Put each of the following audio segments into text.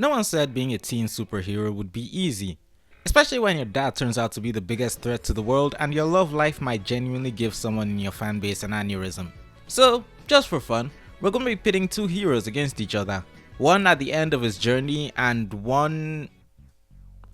No one said being a teen superhero would be easy, especially when your dad turns out to be the biggest threat to the world and your love life might genuinely give someone in your fanbase an aneurysm. So, just for fun, we're going to be pitting two heroes against each other. One at the end of his journey and one...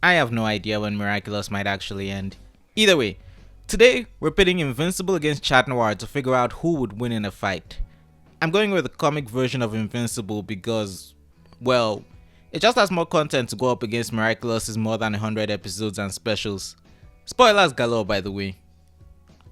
I have no idea when Miraculous might actually end. Either way, today we're pitting Invincible against Noir to figure out who would win in a fight. I'm going with the comic version of Invincible because, well, it just has more content to go up against Miraculous's more than 100 episodes and specials. Spoilers galore, by the way.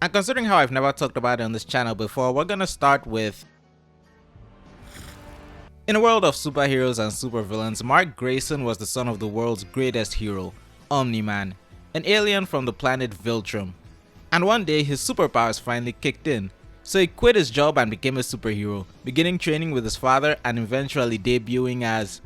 And considering how I've never talked about it on this channel before, we're gonna start with... In a world of superheroes and supervillains, Mark Grayson was the son of the world's greatest hero, Omni-Man, an alien from the planet Viltrum. And one day his superpowers finally kicked in, so he quit his job and became a superhero, beginning training with his father and eventually debuting as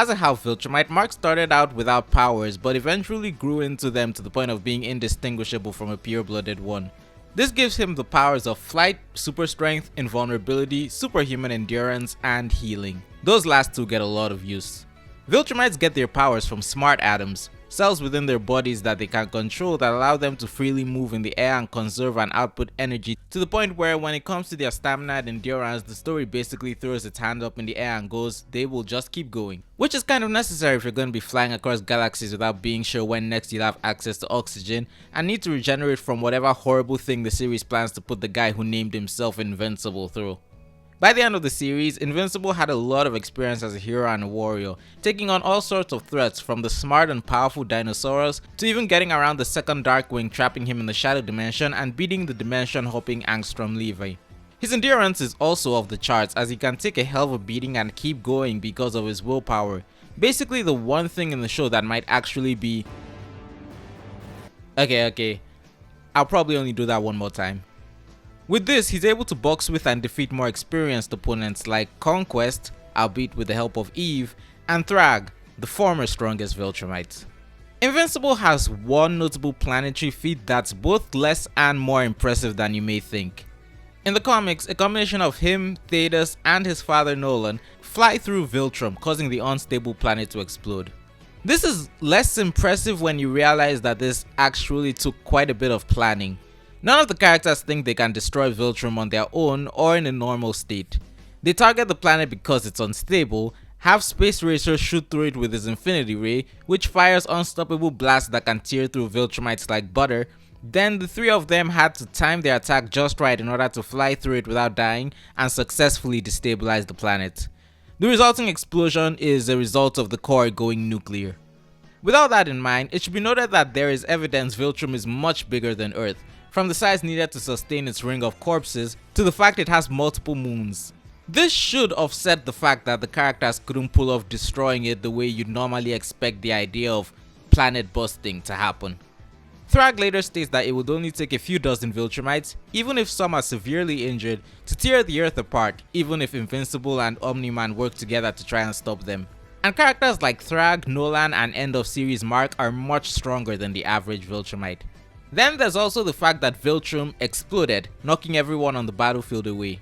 a half Viltrumite. Mark started out without powers but eventually grew into them to the point of being indistinguishable from a pure-blooded one. This gives him the powers of flight, super strength, invulnerability, superhuman endurance, and healing. Those last two get a lot of use. Viltrumites get their powers from smart atoms, cells within their bodies that they can control that allow them to freely move in the air and conserve and output energy to the point where when it comes to their stamina and endurance, the story basically throws its hand up in the air and goes, they will just keep going. Which is kind of necessary if you're going to be flying across galaxies without being sure when next you'll have access to oxygen and need to regenerate from whatever horrible thing the series plans to put the guy who named himself Invincible through. By the end of the series, Invincible had a lot of experience as a hero and a warrior, taking on all sorts of threats from the smart and powerful Dinosaurs to even getting around the second Darkwing trapping him in the Shadow Dimension and beating the dimension-hopping Angstrom Levi. His endurance is also off the charts as he can take a hell of a beating and keep going because of his willpower, basically the one thing in the show that might actually be... Okay, I'll probably only do that one more time. With this, he's able to box with and defeat more experienced opponents like Conquest, albeit with the help of Eve, and Thrag, the former strongest Viltrumite. Invincible has one notable planetary feat that's both less and more impressive than you may think. In the comics, a combination of him, Thetis, and his father Nolan fly through Viltrum, causing the unstable planet to explode. This is less impressive when you realize that this actually took quite a bit of planning. None of the characters think they can destroy Viltrum on their own or in a normal state. They target the planet because it's unstable, have Space Racer shoot through it with his Infinity Ray, which fires unstoppable blasts that can tear through Viltrumites like butter. Then the three of them had to time their attack just right in order to fly through it without dying and successfully destabilize the planet. The resulting explosion is a result of the core going nuclear. With all that in mind, it should be noted that there is evidence Viltrum is much bigger than Earth, from the size needed to sustain its ring of corpses to the fact it has multiple moons. This should offset the fact that the characters couldn't pull off destroying it the way you'd normally expect the idea of planet busting to happen. Thrag later states that it would only take a few dozen Viltrumites, even if some are severely injured, to tear the Earth apart, even if Invincible and Omni-Man work together to try and stop them. And characters like Thrag, Nolan, and end of series Mark are much stronger than the average Viltrumite. Then there's also the fact that Viltrum exploded, knocking everyone on the battlefield away.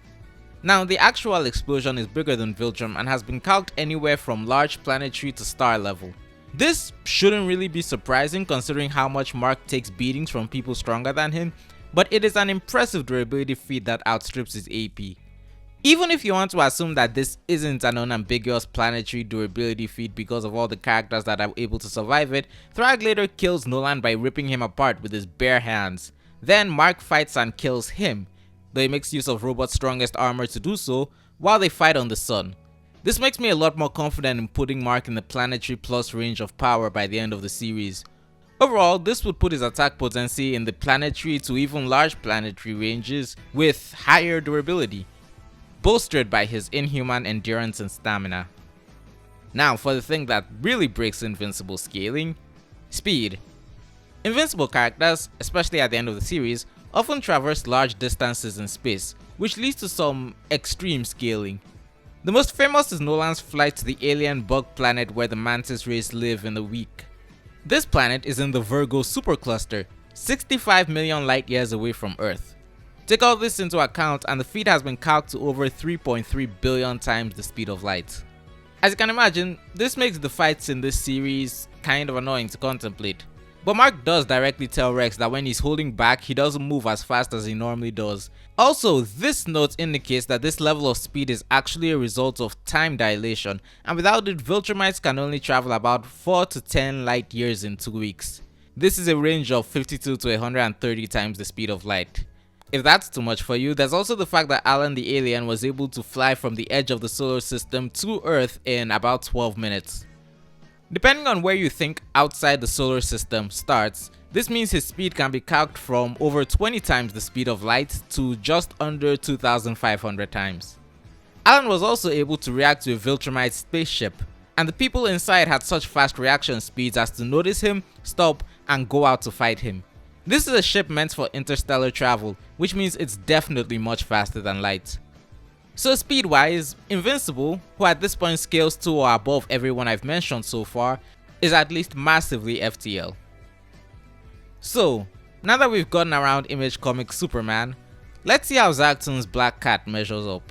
Now, the actual explosion is bigger than Viltrum and has been calced anywhere from large planetary to star level. This shouldn't really be surprising considering how much Mark takes beatings from people stronger than him, but it is an impressive durability feat that outstrips his AP. Even if you want to assume that this isn't an unambiguous planetary durability feat because of all the characters that are able to survive it, Thrag later kills Nolan by ripping him apart with his bare hands. Then Mark fights and kills him, though he makes use of Robot's strongest armor to do so, while they fight on the sun. This makes me a lot more confident in putting Mark in the planetary plus range of power by the end of the series. Overall, this would put his attack potency in the planetary to even large planetary ranges with higher durability, bolstered by his inhuman endurance and stamina. Now for the thing that really breaks Invincible scaling, speed. Invincible characters, especially at the end of the series, often traverse large distances in space, which leads to some extreme scaling. The most famous is Nolan's flight to the alien bug planet where the mantis race live in the week. This planet is in the Virgo supercluster, 65 million light years away from Earth. Take all this into account and the feat has been calced to over 3.3 billion times the speed of light. As you can imagine, this makes the fights in this series kind of annoying to contemplate. But Mark does directly tell Rex that when he's holding back, he doesn't move as fast as he normally does. Also, this note indicates that this level of speed is actually a result of time dilation, and without it, Viltrumites can only travel about 4 to 10 light years in 2 weeks. This is a range of 52 to 130 times the speed of light. If that's too much for you, there's also the fact that Alan the alien was able to fly from the edge of the solar system to Earth in about 12 minutes. Depending on where you think outside the solar system starts, this means his speed can be calced from over 20 times the speed of light to just under 2,500 times. Alan was also able to react to a Viltrumite spaceship, and the people inside had such fast reaction speeds as to notice him, stop, and go out to fight him. This is a ship meant for interstellar travel, which means it's definitely much faster than light. So speed-wise, Invincible, who at this point scales to or above everyone I've mentioned so far, is at least massively FTL. So, now that we've gotten around Image Comics Superman, let's see how Zagton's Black Cat measures up.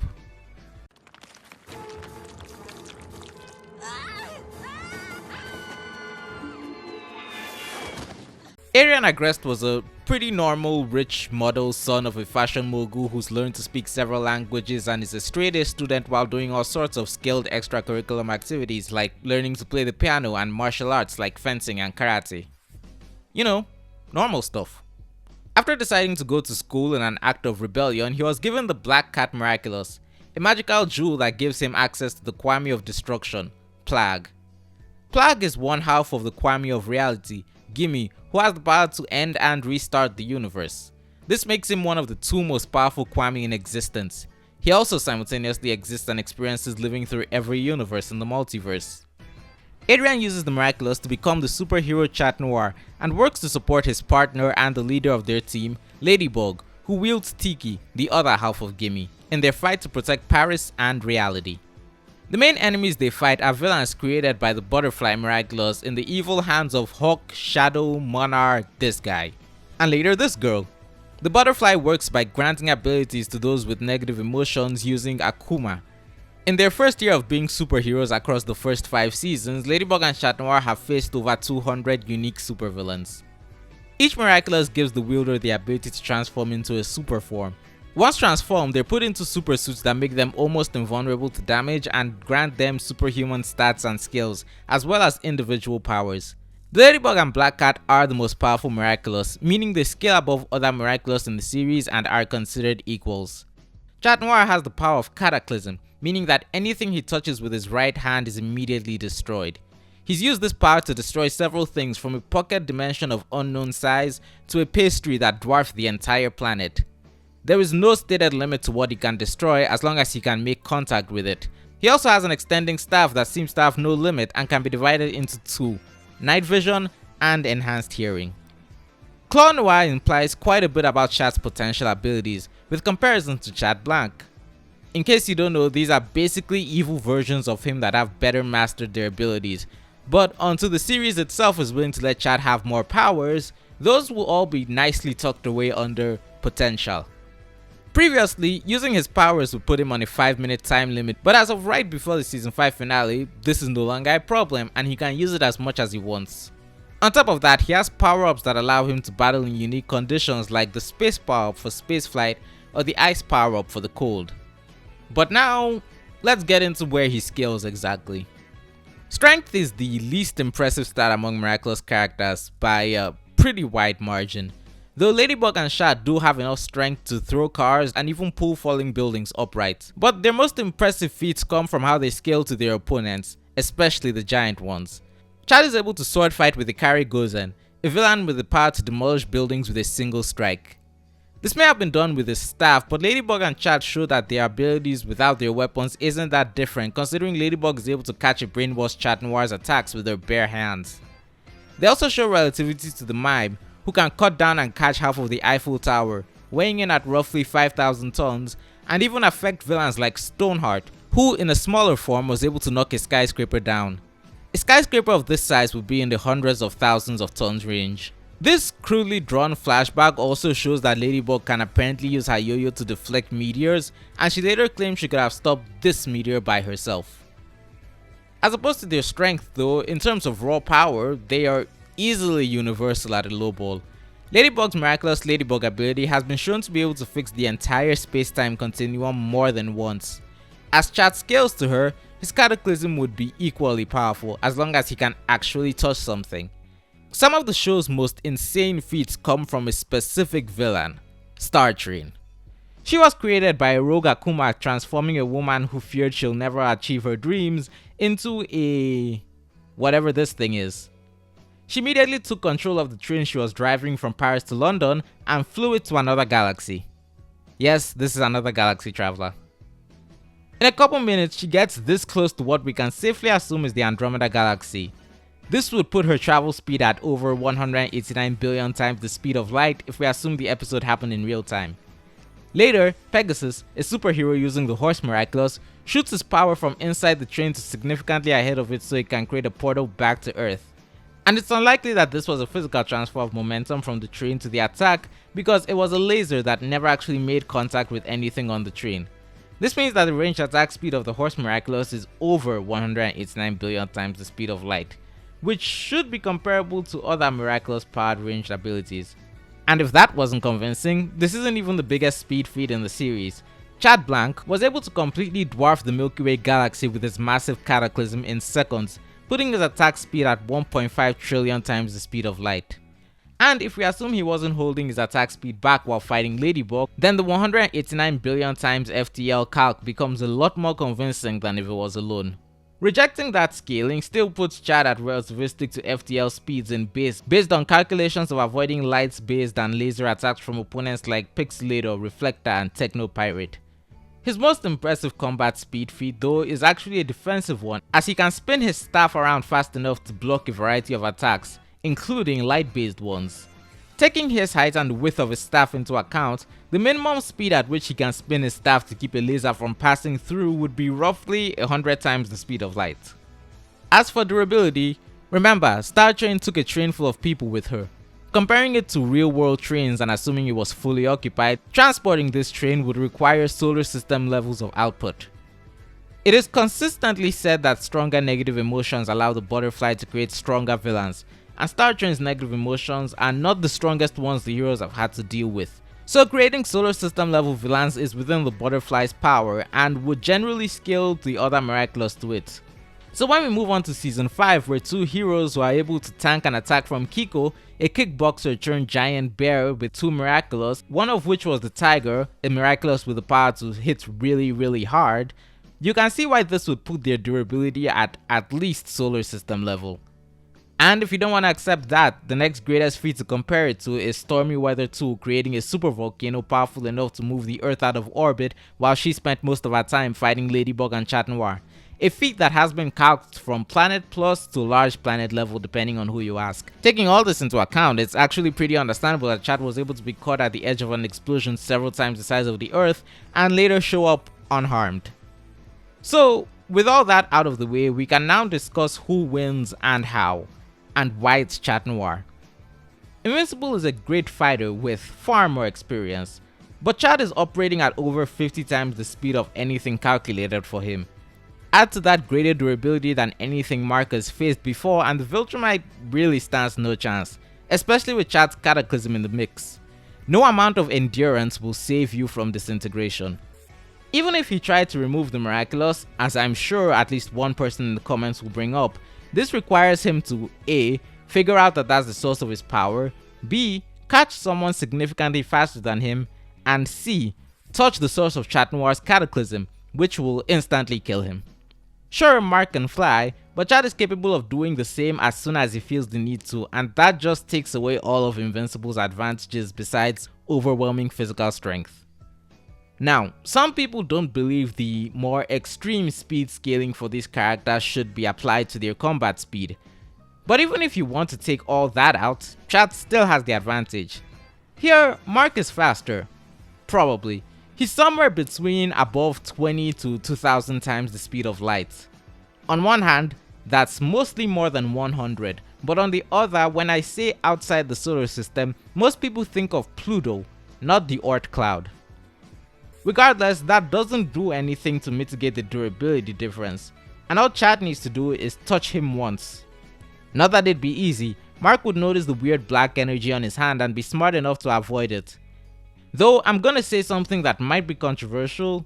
Arian Agreste was a pretty normal, rich model son of a fashion mogul who's learned to speak several languages and is a straight-A student while doing all sorts of skilled extracurricular activities like learning to play the piano and martial arts like fencing and karate. You know, normal stuff. After deciding to go to school in an act of rebellion, he was given the Black Cat Miraculous, a magical jewel that gives him access to the Kwame of Destruction, Plague. Plague is one half of the Kwame of Reality, Gimme, who has the power to end and restart the universe. This makes him one of the 2 most powerful Kwame in existence. He also simultaneously exists and experiences living through every universe in the multiverse. Adrian uses the Miraculous to become the superhero Chat Noir and works to support his partner and the leader of their team, Ladybug, who wields Tiki, the other half of Gimme, in their fight to protect Paris and reality. The main enemies they fight are villains created by the Butterfly Miraculous in the evil hands of Hawk, Shadow, Monarch, this guy, and later this girl. The Butterfly works by granting abilities to those with negative emotions using Akuma. In their first year of being superheroes across the first 5 seasons, Ladybug and Chat Noir have faced over 200 unique supervillains. Each Miraculous gives the wielder the ability to transform into a super form. Once transformed, they're put into super suits that make them almost invulnerable to damage and grant them superhuman stats and skills, as well as individual powers. The Ladybug and Black Cat are the most powerful Miraculous, meaning they scale above other Miraculous in the series and are considered equals. Chat Noir has the power of Cataclysm, meaning that anything he touches with his right hand is immediately destroyed. He's used this power to destroy several things, from a pocket dimension of unknown size to a pastry that dwarfs the entire planet. There is no stated limit to what he can destroy as long as he can make contact with it. He also has an extending staff that seems to have no limit and can be divided into 2, Night Vision and Enhanced Hearing. Claw Noir implies quite a bit about Chat's potential abilities, with comparison to Chat Blank. In case you don't know, these are basically evil versions of him that have better mastered their abilities, but until the series itself is willing to let Chat have more powers, those will all be nicely tucked away under potential. Previously, using his powers would put him on a 5-minute time limit, but as of right before the season 5 finale, this is no longer a problem and he can use it as much as he wants. On top of that, he has power-ups that allow him to battle in unique conditions like the space power-up for spaceflight or the ice power-up for the cold. But now, let's get into where he scales exactly. Strength is the least impressive stat among Miraculous characters by a pretty wide margin. Though Ladybug and Chat do have enough strength to throw cars and even pull falling buildings upright. But their most impressive feats come from how they scale to their opponents, especially the giant ones. Chat is able to sword fight with the Kari Gozen, a villain with the power to demolish buildings with a single strike. This may have been done with his staff, but Ladybug and Chat show that their abilities without their weapons isn't that different, considering Ladybug is able to catch a brainwashed Chat Noir's attacks with her bare hands. They also show relativity to the Mime, who can cut down and catch half of the Eiffel Tower, weighing in at roughly 5,000 tons, and even affect villains like Stoneheart, who in a smaller form was able to knock a skyscraper down. A skyscraper of this size would be in the hundreds of thousands of tons range. This crudely drawn flashback also shows that Ladybug can apparently use her yo-yo to deflect meteors, and she later claimed she could have stopped this meteor by herself. As opposed to their strength though, in terms of raw power, they are easily universal at a low ball. Ladybug's miraculous Ladybug ability has been shown to be able to fix the entire space-time continuum more than once. As Chad scales to her, his cataclysm would be equally powerful as long as he can actually touch something. Some of the show's most insane feats come from a specific villain, Star Train. She was created by a rogue Akuma transforming a woman who feared she'll never achieve her dreams into a whatever this thing is. She immediately took control of the train she was driving from Paris to London and flew it to another galaxy. Yes, this is another galaxy traveler. In a couple minutes, she gets this close to what we can safely assume is the Andromeda Galaxy. This would put her travel speed at over 189 billion times the speed of light if we assume the episode happened in real time. Later, Pegasus, a superhero using the horse Miraculous, shoots his power from inside the train to significantly ahead of it so it can create a portal back to Earth. And it's unlikely that this was a physical transfer of momentum from the train to the attack because it was a laser that never actually made contact with anything on the train. This means that the ranged attack speed of the horse Miraculous is over 189 billion times the speed of light, which should be comparable to other Miraculous powered ranged abilities. And if that wasn't convincing, this isn't even the biggest speed feat in the series. Chad Blank was able to completely dwarf the Milky Way galaxy with his massive cataclysm in seconds, putting his attack speed at 1.5 trillion times the speed of light. And if we assume he wasn't holding his attack speed back while fighting Ladybug, then the 189 billion times FTL calc becomes a lot more convincing than if it was alone. Rejecting that scaling still puts Chad at relativistic to FTL speeds in base based on calculations of avoiding lights based and laser attacks from opponents like Pixelator, Reflector and Techno Pirate. His most impressive combat speed feat though is actually a defensive one, as he can spin his staff around fast enough to block a variety of attacks, including light based ones. Taking his height and the width of his staff into account, the minimum speed at which he can spin his staff to keep a laser from passing through would be roughly 100 times the speed of light. As for durability, remember Star Train took a train full of people with her. Comparing it to real world trains and assuming it was fully occupied, transporting this train would require solar system levels of output. It is consistently said that stronger negative emotions allow the butterfly to create stronger villains, and Star Train's negative emotions are not the strongest ones the heroes have had to deal with. So creating solar system level villains is within the butterfly's power and would generally scale the other Miraculous to it. So when we move on to season 5, where two heroes who are able to tank an attack from Kiko, a kickboxer turned giant bear with two Miraculous, one of which was the Tiger, a Miraculous with the power to hit really hard, you can see why this would put their durability at least solar system level. And if you don't want to accept that, the next greatest feat to compare it to is Stormy Weather 2 creating a super volcano powerful enough to move the Earth out of orbit while she spent most of her time fighting Ladybug and Chat Noir. A feat that has been calced from planet plus to large planet level depending on who you ask. Taking all this into account, it's actually pretty understandable that Chat was able to be caught at the edge of an explosion several times the size of the Earth and later show up unharmed. So, with all that out of the way, we can now discuss who wins and how, and why it's Chat Noir. Invincible is a great fighter with far more experience, but Chad is operating at over 50 times the speed of anything calculated for him. Add to that greater durability than anything Markus faced before and the Viltrumite really stands no chance, especially with Chad's cataclysm in the mix. No amount of endurance will save you from disintegration. Even if he tried to remove the Miraculous, as I'm sure at least one person in the comments will bring up, this requires him to A. Figure out that that's the source of his power, B. Catch someone significantly faster than him, and C. Touch the source of Chat Noir's cataclysm, which will instantly kill him. Sure, Mark can fly, but Chad is capable of doing the same as soon as he feels the need to, and that just takes away all of Invincible's advantages besides overwhelming physical strength. Now, some people don't believe the more extreme speed scaling for these characters should be applied to their combat speed. But even if you want to take all that out, Chad still has the advantage. Here, Mark is faster. Probably. He's somewhere between above 20 to 2000 times the speed of light. On one hand, that's mostly more than 100, but on the other, when I say outside the solar system, most people think of Pluto, not the Oort cloud. Regardless, that doesn't do anything to mitigate the durability difference. and all Chad needs to do is touch him once. Not that it'd be easy, Mark would notice the weird black energy on his hand and be smart enough to avoid it. Though I'm gonna say something that might be controversial,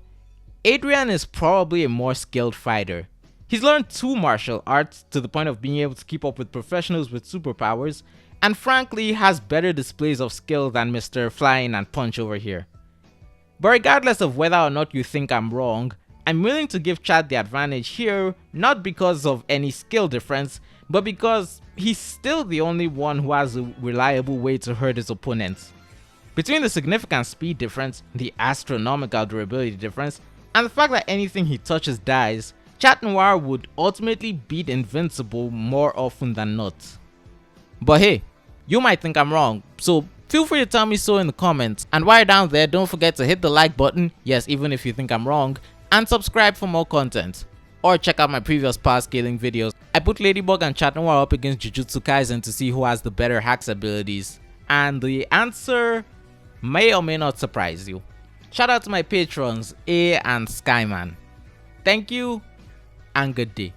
Adrian is probably a more skilled fighter. He's learned 2 martial arts to the point of being able to keep up with professionals with superpowers, and frankly has better displays of skill than Mr. Flying and Punch over here. But regardless of whether or not you think I'm wrong, I'm willing to give Chad the advantage here, not because of any skill difference, but because he's still the only one who has a reliable way to hurt his opponents. Between the significant speed difference, the astronomical durability difference, and the fact that anything he touches dies, Chat Noir would ultimately beat Invincible more often than not. But hey, you might think I'm wrong, so feel free to tell me so in the comments, and while you're down there, don't forget to hit the like button, yes, even if you think I'm wrong, and subscribe for more content. Or check out my previous power scaling videos. I put Ladybug and Chat Noir up against Jujutsu Kaisen to see who has the better hacks abilities, and the answer may or may not surprise you. Shout out to my patrons A and Skyman. Thank you and good day.